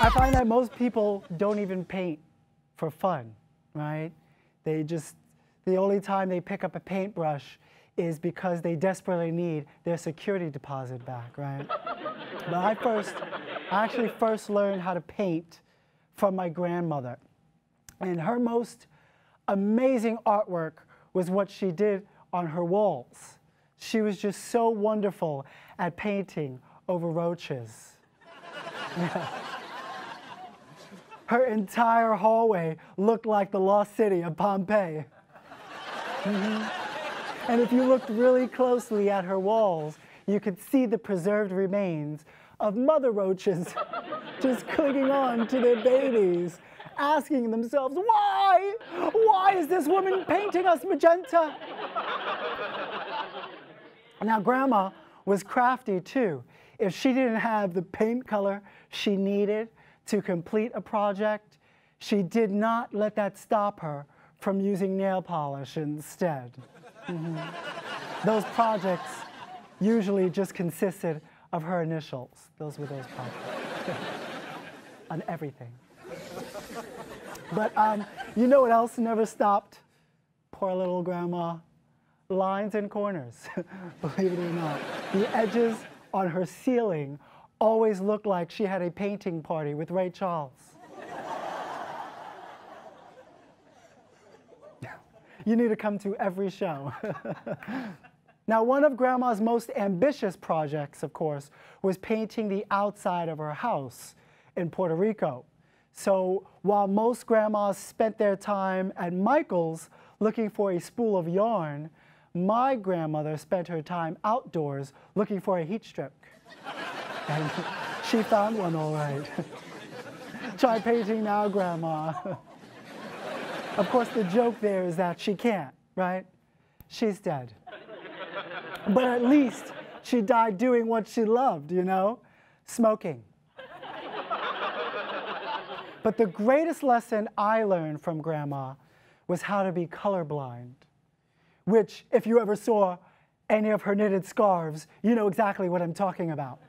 I find that most people don't even paint for fun, right? The only time they pick up a paintbrush is because they desperately need their security deposit back, right? But I actually first learned how to paint from my grandmother. And her most amazing artwork was what she did on her walls. She was just so wonderful at painting over roaches. Yeah. Her entire hallway looked like the lost city of Pompeii. And if you looked really closely at her walls, you could see the preserved remains of mother roaches just clinging on to their babies, asking themselves, why? Why is this woman painting us magenta? Now, Grandma was crafty too. If she didn't have the paint color she needed to complete a project, she did not let that stop her from using nail polish instead. Those projects usually just consisted of her initials. Those were those projects. On everything. But you know what else never stopped? Poor little Grandma. Lines and corners, believe it or not. The edges on her ceiling always looked like she had a painting party with Ray Charles. You need to come to every show. Now, one of Grandma's most ambitious projects, of course, was painting the outside of her house in Puerto Rico. So while most grandmas spent their time at Michael's looking for a spool of yarn, my grandmother spent her time outdoors looking for a heat strip. And she found one all right. Try painting now, Grandma. Of course, the joke there is that she can't, right? She's dead. But at least she died doing what she loved, you know? Smoking. But the greatest lesson I learned from Grandma was how to be colorblind, which, if you ever saw any of her knitted scarves, you know exactly what I'm talking about.